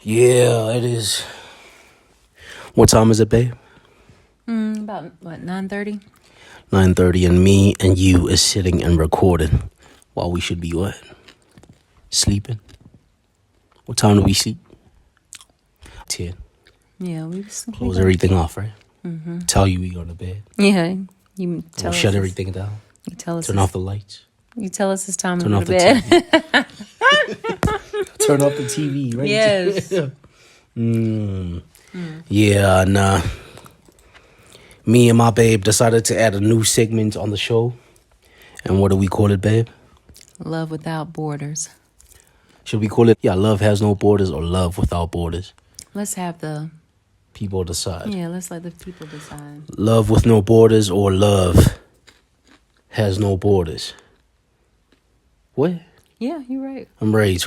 Yeah, it is. What time is it, babe? About what, 9:30? 9:30, and me and you is sitting and recording while we should be what? Sleeping? What time do we sleep? 10. Yeah, Close everything off, right? Tell you we go to bed. Yeah, you We'll tell us. shut everything down. You tell us. Turn off the lights. You tell us it's time Turn to go off to the bed. TV. Turn off the TV, right? Yes. Yeah, nah. Me and my babe decided to add a new segment on the show. And what do we call it, babe? Love without borders. Should we call it, Love Has No Borders or Love Without Borders? Let's have the People decide. Yeah, let's let the people decide. Love with no borders or love has no borders? What? Yeah, you're right. I'm right?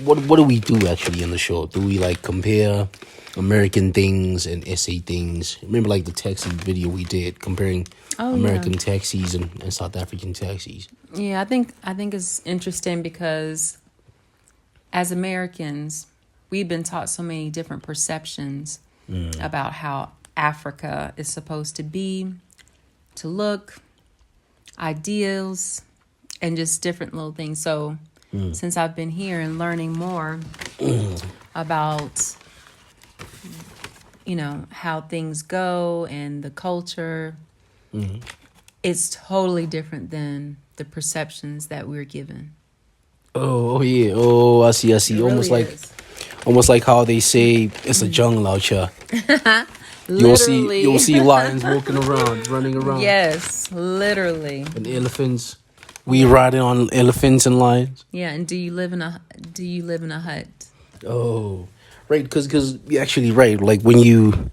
What do we do actually in the show? Do we like compare American things and SA things? Remember like the taxi video we did comparing American taxis and South African taxis? Yeah, I think it's interesting because as Americans, we've been taught so many different perceptions about how Africa is supposed to be, to look, ideals, and just different little things. So since I've been here and learning more about, how things go and the culture, it's totally different than the perceptions that we're given. Oh yeah. Oh, I see. It really Almost like how they say it's a jungle out here. You'll see lions walking around, running around. Yes, literally. And elephants. We riding on elephants and lions. Yeah, and do you live in a hut? Oh, right. Because actually, right. Like when you,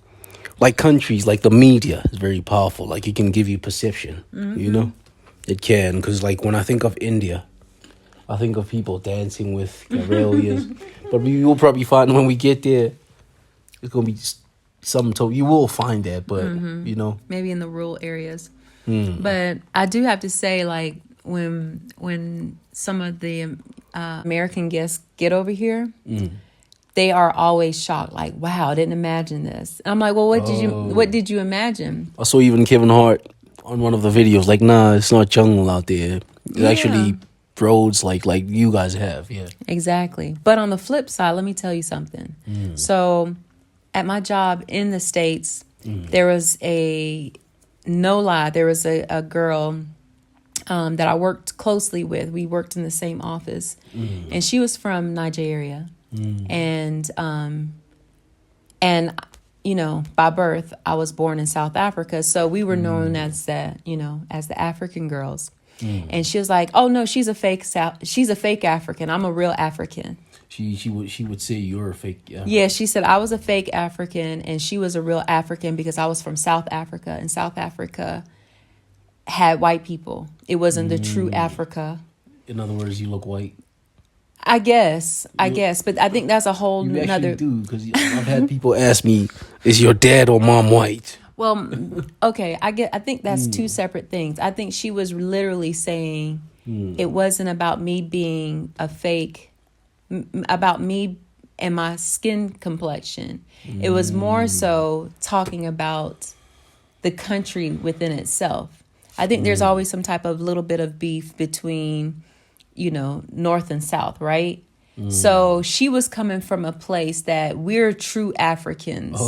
like countries, like the media is very powerful. Like it can give you perception. It can. Because like when I think of India, I think of people dancing with carelias. But you'll probably find when we get there, it's gonna be something. You will find that, but maybe in the rural areas. But I do have to say, like when some of the American guests get over here, they are always shocked. Like, wow, I didn't imagine this. And I'm like, well, what did you imagine? I saw even Kevin Hart on one of the videos. Like, nah, it's not jungle out there. It's actually roads like you guys have. Yeah, exactly. But on the flip side, let me tell you something. So at my job in the States, there was a girl that I worked closely with. We worked in the same office, and she was from Nigeria, and by birth I was born in South Africa, so we were known as the African girls. And she was like, "Oh no, she's a fake African. I'm a real African." She would say you're a fake. Yeah, she said I was a fake African and she was a real African because I was from South Africa, and South Africa had white people. It wasn't the true Africa. In other words, you look white. I guess, but I think that's a whole you nother. You do, because I've had people ask me, "Is your dad or mom white?" Well, okay, I think that's two separate things. I think she was literally saying it wasn't about me being a fake, about me and my skin complexion. It was more so talking about the country within itself. I think there's always some type of little bit of beef between, North and South, right? So she was coming from a place that we're true Africans,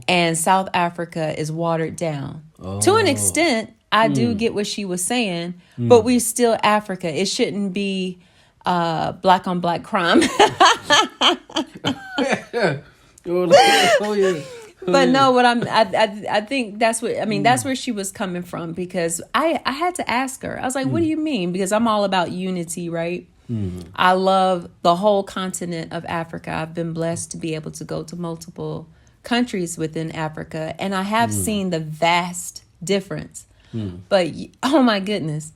and South Africa is watered down. To an extent, I do get what she was saying, but we're still Africa. It shouldn't be black on black crime. But no, I think that's where she was coming from, because I had to ask her. I was like, what do you mean? Because I'm all about unity, right? I love the whole continent of Africa. I've been blessed to be able to go to multiple countries within Africa, and I have seen the vast difference. But oh my goodness,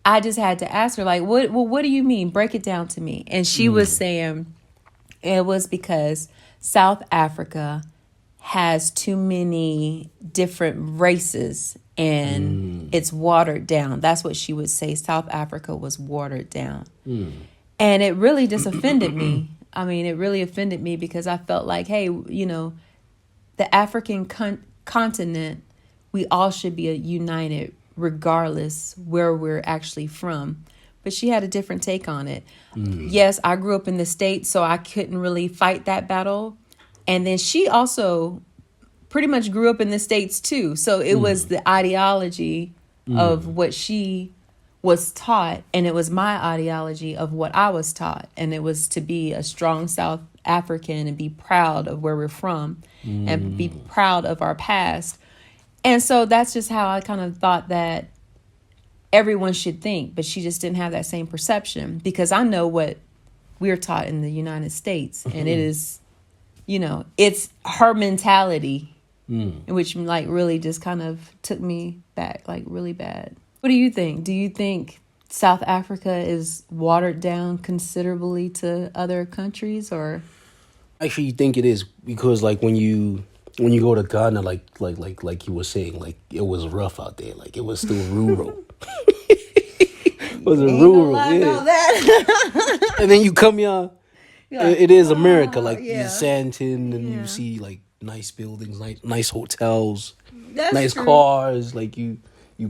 I just had to ask her, like, what do you mean? Break it down to me. And she was saying it was because South Africa has too many different races and it's watered down. That's what she would say. South Africa was watered down. And it really just offended me. I mean, it really offended me because I felt like, hey, the African continent, we all should be united regardless where we're actually from. But she had a different take on it. Yes, I grew up in the States, so I couldn't really fight that battle. And then she also pretty much grew up in the States too. So it was the ideology of what she was taught, and it was my ideology of what I was taught. And it was to be a strong South African and be proud of where we're from and be proud of our past. And so that's just how I kind of thought that everyone should think, but she just didn't have that same perception, because I know what we're taught in the United States, and it is, it's her mentality, which like really just kind of took me back, like really bad. What do you think? Do you think South Africa is watered down considerably to other countries, or? Actually, you think it is, because like when you go to Ghana, like you were saying, like it was rough out there, like it was still rural. It was a rural, yeah. And then you come here, like, it is America, like you Santon, and you see like nice buildings, nice hotels, nice cars, like you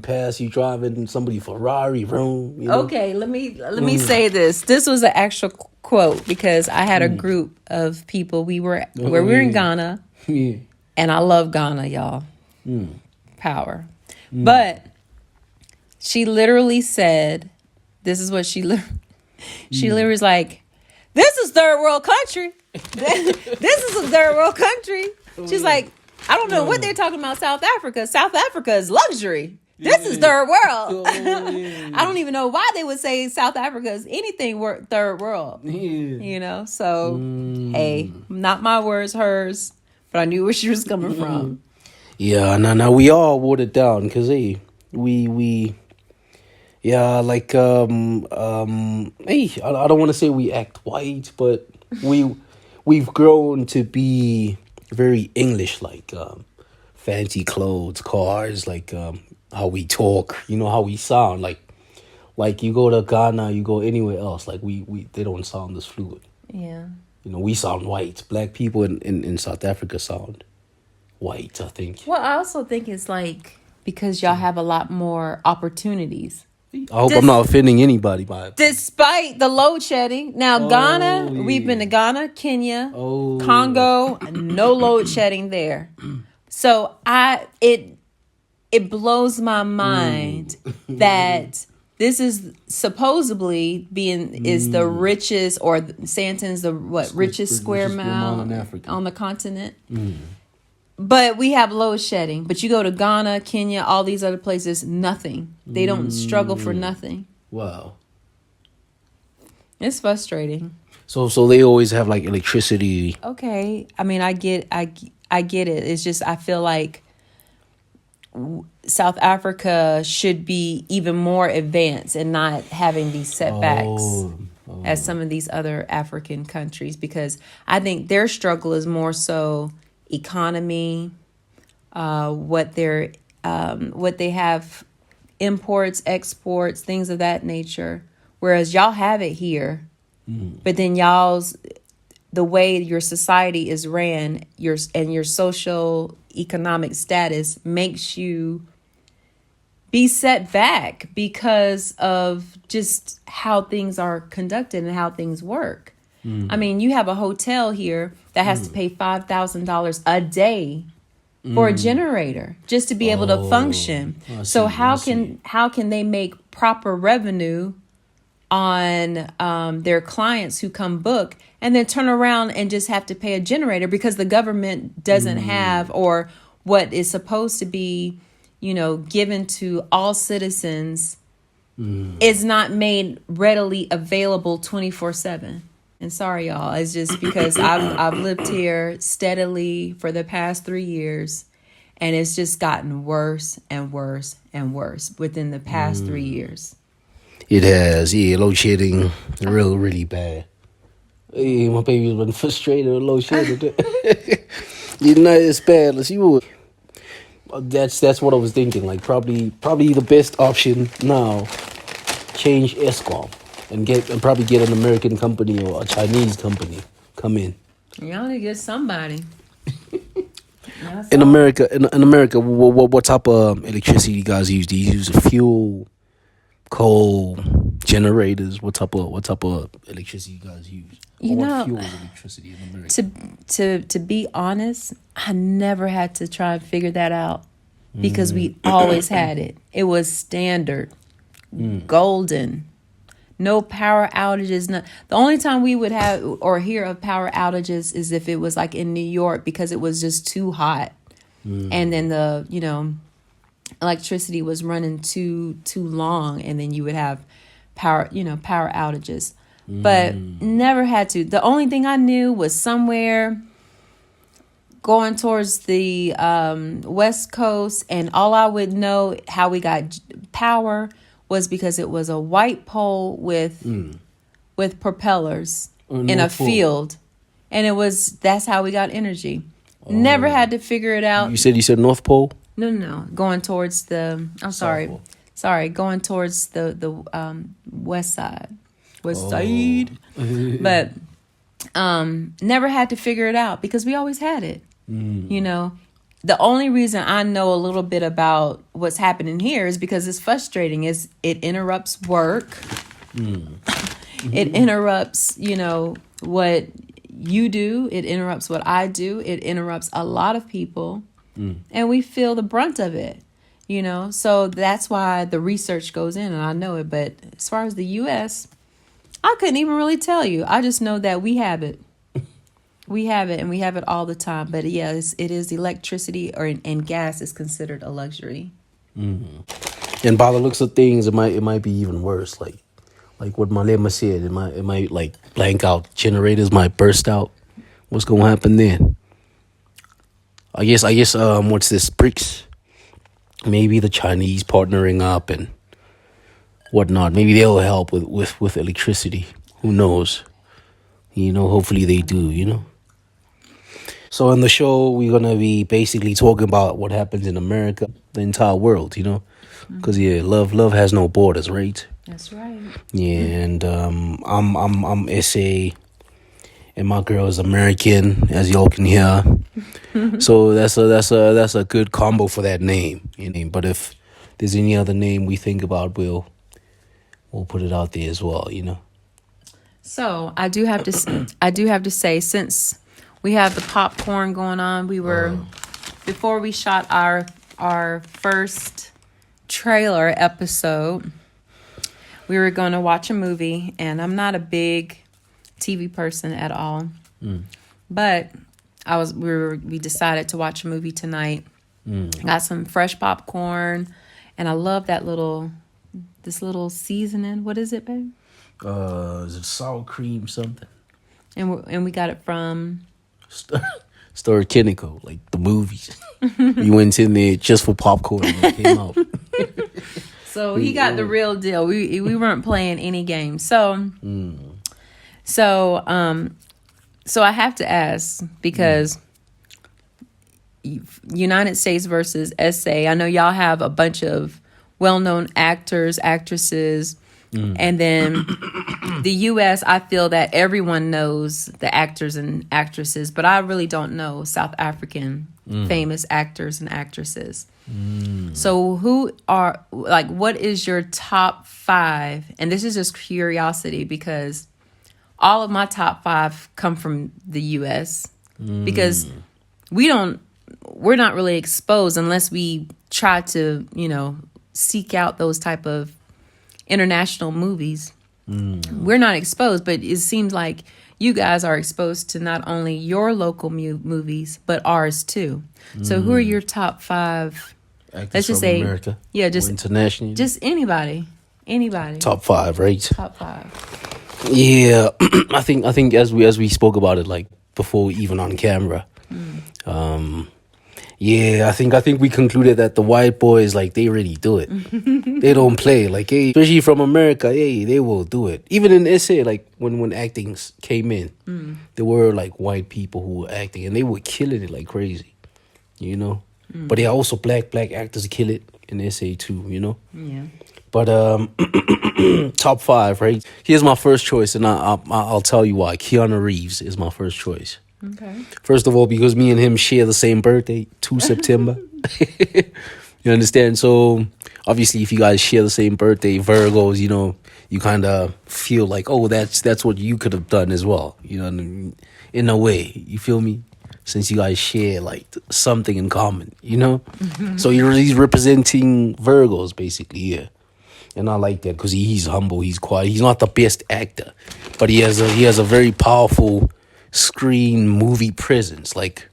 pass, you driving somebody Ferrari, Rome. Okay, let me say this. This was an actual quote, because I had a group of people. We were in Ghana, and I love Ghana, y'all. Power, but she literally said, "This is what she literally was like. This is third world country. This is a third world country." She's like, I don't know what they're talking about. South Africa. South Africa is luxury. This is third world. I don't even know why they would say South Africa is anything third world. So, hey, not my words, hers, but I knew where she was coming from. Yeah, now we all watered down, because hey, we yeah, like hey, I don't want to say we act white, but we've grown to be very English, like fancy clothes, cars, like how we talk, how we sound, like you go to Ghana, you go anywhere else, like they don't sound as fluid. Yeah. We sound white. Black people in South Africa sound white, I think. Well, I also think it's like because y'all have a lot more opportunities. I hope I'm not offending anybody by it. Despite the load shedding. Now, Ghana, we've been to Ghana, Kenya, Congo, no load shedding there. So it blows my mind that this is supposedly is the richest, or Santon's the richest square mile on the continent. But we have load shedding. But you go to Ghana, Kenya, all these other places, nothing. They don't struggle for nothing. Wow. It's frustrating. So they always have like electricity. Okay. I mean, I get it. It's just I feel like South Africa should be even more advanced and not having these setbacks as some of these other African countries, because I think their struggle is more so economy, what they have, imports, exports, things of that nature. Whereas y'all have it here, but then the way your society is ran, your social economic status makes you be set back because of just how things are conducted and how things work. I mean, you have a hotel here that has to pay $5,000 a day for a generator just to be able to function. So how can they make proper revenue on their clients who come book, and then turn around and just have to pay a generator because the government doesn't have, or what is supposed to be, given to all citizens is not made readily available 24/7. And sorry, y'all, it's just because I've lived here steadily for the past 3 years, and it's just gotten worse and worse and worse within the past 3 years. It has, yeah, load shedding, really bad. Hey, my baby's been frustrated with load shedding. It's bad. Let's see what. That's what I was thinking. Like probably the best option now, change ESCOM and probably get an American company or a Chinese company come in. Y'all need to get somebody. That's In all. America, in America, what type of electricity you guys use? Do you use fuel, coal, generators? What type of electricity you guys use? You Or what know, fuels electricity in America? to be honest, I never had to try and figure that out because we always had it. It was standard, golden. No power outages. No, the only time we would have or hear of power outages is if it was like in New York because it was just too hot, and then the electricity was running too long, and then you would have power outages. But never had to. The only thing I knew was somewhere going towards the West Coast, and all I would know how we got power was because it was a white pole with propellers in a North Pole. field, and that's how we got energy. Never had to figure it out. You said North Pole. No, going towards the. I'm Pole. sorry, going towards the west side, west side. But never had to figure it out because we always had it. You know, the only reason I know a little bit about what's happening here is because it's frustrating. Is it interrupts work? It interrupts, what you do. It interrupts what I do. It interrupts a lot of people, and we feel the brunt of it. So that's why the research goes in, and I know it. But as far as the U.S., I couldn't even really tell you. I just know that we have it. We have it, and we have it all the time. But yes, it is electricity and gas is considered a luxury. And by the looks of things, it might be even worse. Like what Malema said, it might like blank out. Generators might burst out. What's gonna happen then? I guess. What's this? BRICS. Maybe the Chinese partnering up and whatnot. Maybe they'll help with electricity. Who knows? Hopefully they do. So in the show, we're going to be basically talking about what happens in America, the entire world, because love has no borders, right? That's right. Yeah, and I'm SA, and my girl is American, as y'all can hear. So that's a good combo for that name. But if there's any other name we think about, we'll put it out there as well. So I do have to say, since we have the popcorn going on, we were before we shot our first trailer episode, we were going to watch a movie, and I'm not a big TV person at all, but we decided to watch a movie tonight. Got some fresh popcorn, and I love this little seasoning. What is it, babe? Is it sour cream something? And we got it from Star Kinnico, like the movies. We went in there just for popcorn and it came out. So he got the real deal. We weren't playing any games. So I have to ask, because United States versus SA, I know y'all have a bunch of well-known actors, actresses, and then the U.S., I feel that everyone knows the actors and actresses, but I really don't know South African famous actors and actresses. So what is your top 5? And this is just curiosity, because all of my top 5 come from the U.S. because we're not really exposed unless we try to, seek out those type of international movies. We're not exposed, but it seems like you guys are exposed to not only your local movies, but ours too. So who are your top 5? Actors Let's just from say, America, yeah, just international. just anybody. Top 5, right? Top 5. Yeah, I think as we spoke about it, like before, even on camera. Yeah, I think we concluded that the white boys, like, they really do it. They don't play, like, hey, especially from America, hey, they will do it. Even in SA, like, when acting came in, there were, like, white people who were acting, and they were killing it like crazy, But there are also black actors kill it in SA too, Yeah. But top five, right? Here's my first choice, and I'll tell you why. Keanu Reeves is my first choice. Okay. First of all, because me and him share the same birthday, 2 September. You understand? So obviously, if you guys share the same birthday, Virgos, you kind of feel like, oh, that's what you could have done as well. In a way, you feel me? Since you guys share like something in common. So he's representing Virgos basically, yeah. And I like that because he's humble, he's quiet. He's not the best actor, but he has a very powerful screen movie presence. Like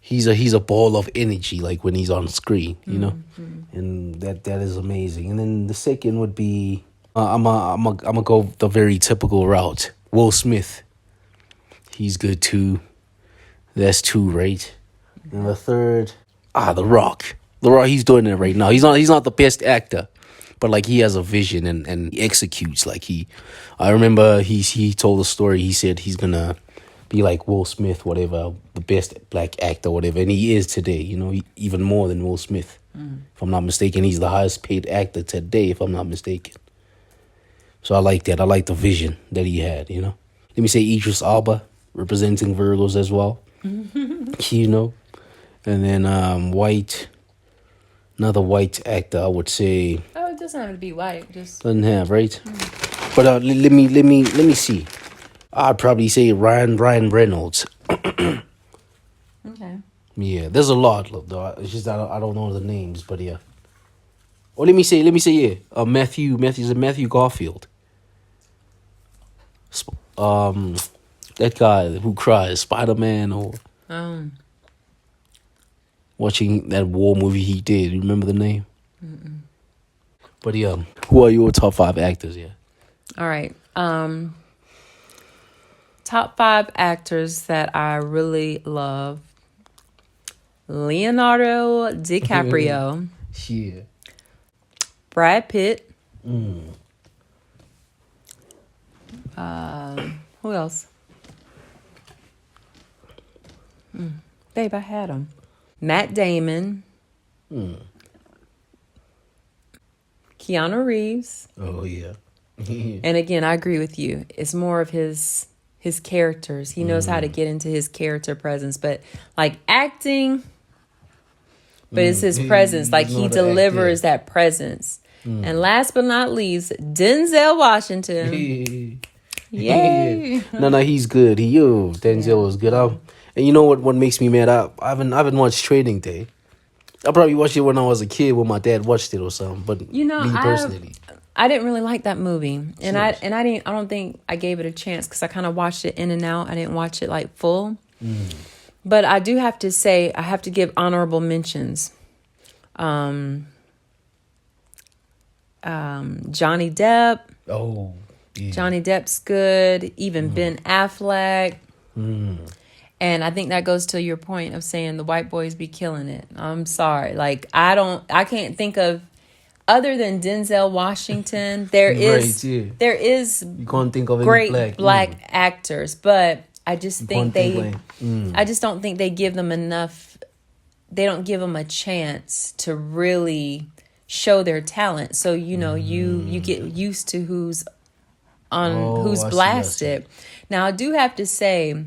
he's a ball of energy. Like when he's on screen. And that is amazing. And then the second would be I'm gonna go the very typical route. Will Smith, he's good too. That's two, right? And the third, The Rock. The Rock, he's doing it right now. He's not the best actor. But like he has a vision and he executes. I remember he told a story. He said he's gonna be like Will Smith, whatever, the best black actor, whatever, and he is today. Even more than Will Smith, if I'm not mistaken. He's the highest paid actor today, if I'm not mistaken. So I like that. I like the vision that he had. Let me say Idris Elba representing Virgos as well. And then another white actor, I would say. Oh, it doesn't have to be white. Just Doesn't have, right? But let me see. I'd probably say Ryan Reynolds. okay. Yeah, there's a lot though. It's just I don't know the names, but yeah. Or let me say yeah. Matthew Garfield. That guy who cries, Spider-Man, or watching that war movie he did. You remember the name? Mm-mm. But yeah, who are your top 5 actors? Yeah. All right. Top 5 actors that I really love: Leonardo DiCaprio, Yeah. Brad Pitt. Who else? Babe, I had him. Matt Damon. Keanu Reeves. Oh yeah. And again, I agree with you. It's more of his characters. He knows how to get into his character presence, but like acting, but it's his presence. Like he delivers that presence. And last but not least, Denzel Washington. Yay! No, he's good. Denzel was good. And you know what makes me mad? I haven't watched Training Day. I probably watched it when I was a kid when my dad watched it or something. But me personally, I didn't really like that movie, and I don't think I gave it a chance because I kind of watched it in and out. I didn't watch it like full. But I do have to say I have to give honorable mentions. Johnny Depp. Oh, yeah. Johnny Depp's good. Even Ben Affleck. And I think that goes to your point of saying the white boys be killing it. I'm sorry. Like, I can't think of, other than Denzel Washington, there is you can't think of great any black actors, but I just think I just don't think they give them enough. They don't give them a chance to really show their talent. So, you get used to who's blasted. Now, I do have to say,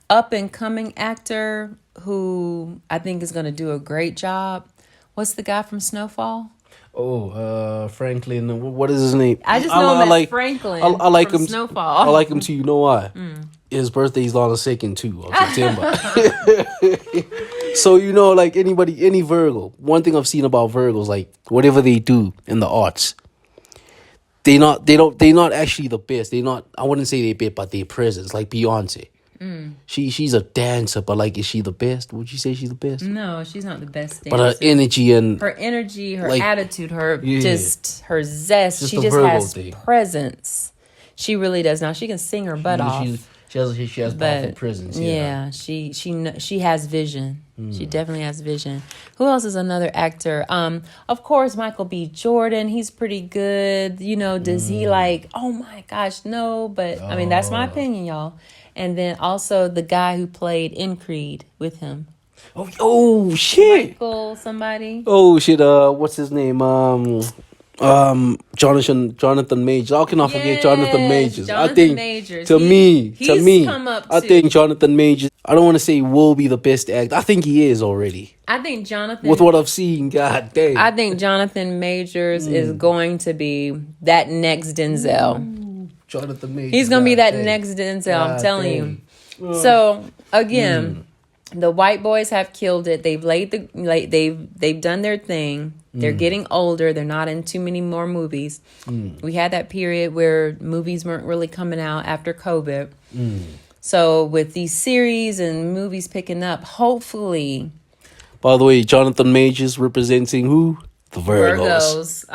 up and coming actor who I think is going to do a great job. What's the guy from Snowfall? Oh, Franklin. What is his name? I just know him as Franklin. I like from him. Snowfall. I like him too. You know why? His birthday's on the 2nd too of September. So like any Virgo. One thing I've seen about Virgos, like whatever they do in the arts, they're not actually the best. They're not. I wouldn't say they're best, but their presence, like Beyonce. She's a dancer, but like, is she the best? Would you say she's the best? No, she's not the best dancer. But her energy, her attitude, her zest. She just has presence. She really does. Now she can sing her butt off. She has powerful presence. Yeah, she has vision. She definitely has vision. Who else is another actor? Of course, Michael B. Jordan. He's pretty good. Does he like? Oh my gosh, no. But I mean, that's my opinion, y'all. And then also the guy who played in Creed with him. Oh shit! Michael somebody. Oh shit! What's his name? Jonathan Majors. How can I forget Jonathan Majors? Jonathan Majors. To me, come up I too. think Jonathan Majors. I don't want to say will be the best actor. I think he is already. I think Jonathan. With what I've seen, God dang. I think Jonathan Majors is going to be that next Denzel. Jonathan Majors. He's gonna be that next Denzel. I'm telling you. So again, the white boys have killed it. They've they've done their thing. They're getting older. They're not in too many more movies. We had that period where movies weren't really coming out after COVID. So with these series and movies picking up, hopefully. By the way, Jonathan Majors representing who? The Virgos.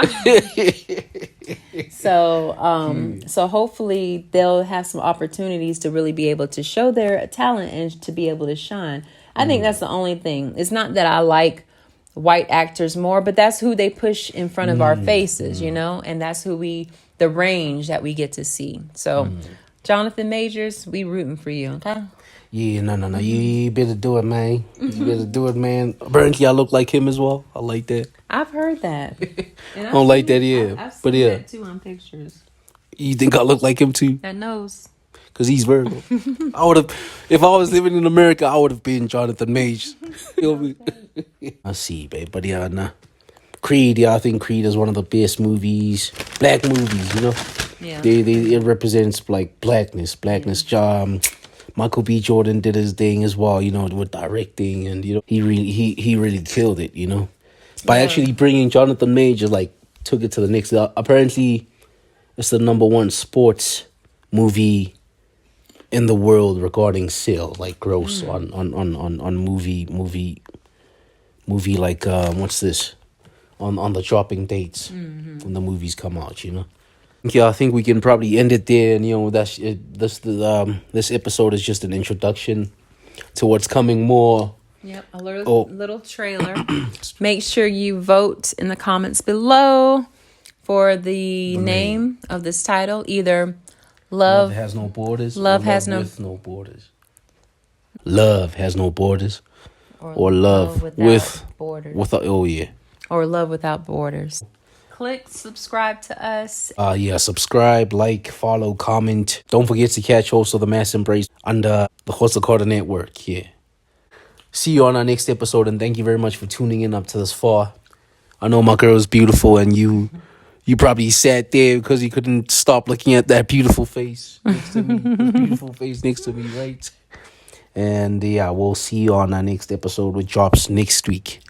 So hopefully they'll have some opportunities to really be able to show their talent and to be able to shine. I think that's the only thing. It's not that I like white actors more, but that's who they push in front of our faces, you know, and that's the range that we get to see. So Jonathan Majors, we rooting for you, okay? Yeah, no. You better do it, man. You better do it, man. Apparently, I look like him as well. I like that. I've heard that. I don't like that, yeah. I've seen but yeah. that too on pictures. You think I look like him too? That nose. Because he's Virgo. I would have, if I was living in America, I would have been Jonathan Majors. I see, babe. But yeah, nah. Creed, I think Creed is one of the best movies, black movies, you know? Yeah. It represents like blackness. Michael B. Jordan did his thing as well, you know, with directing, and you know, he really killed it, you know, by actually bringing Jonathan Majors, like took it to the next level. Apparently, it's the #1 sports movie in the world regarding sales, like gross on movie like what's this on the dropping dates when the movies come out, you know. Yeah, I think we can probably end it there, and you know that's it. This episode is just an introduction to what's coming more. Yep, a little trailer. Make sure you vote in the comments below for the name of this title. Either Love Has No Borders. Love Has No Borders. Love Has No Borders. Or Love with Borders. Or Love Without Borders. Click subscribe to us. Subscribe, like, follow, comment. Don't forget to catch Host of the Mass Embrace under the Host Carter Network. Yeah. See you on our next episode, and thank you very much for tuning in up to this far. I know my girl is beautiful, and you probably sat there because you couldn't stop looking at that beautiful face next to me. Beautiful face next to me, right? And yeah, we'll see you on our next episode, which drops next week.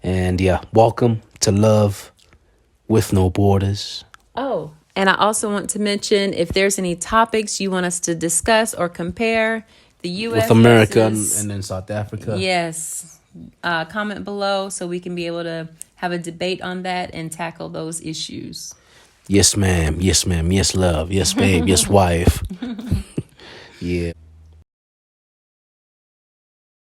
And yeah, welcome to Love with No Borders. Oh, and I also want to mention, if there's any topics you want us to discuss or compare, the U.S. with America and then South Africa. Yes. Comment below so we can be able to have a debate on that and tackle those issues. Yes, ma'am. Yes, ma'am. Yes, love. Yes, babe. Yes, wife. Yeah.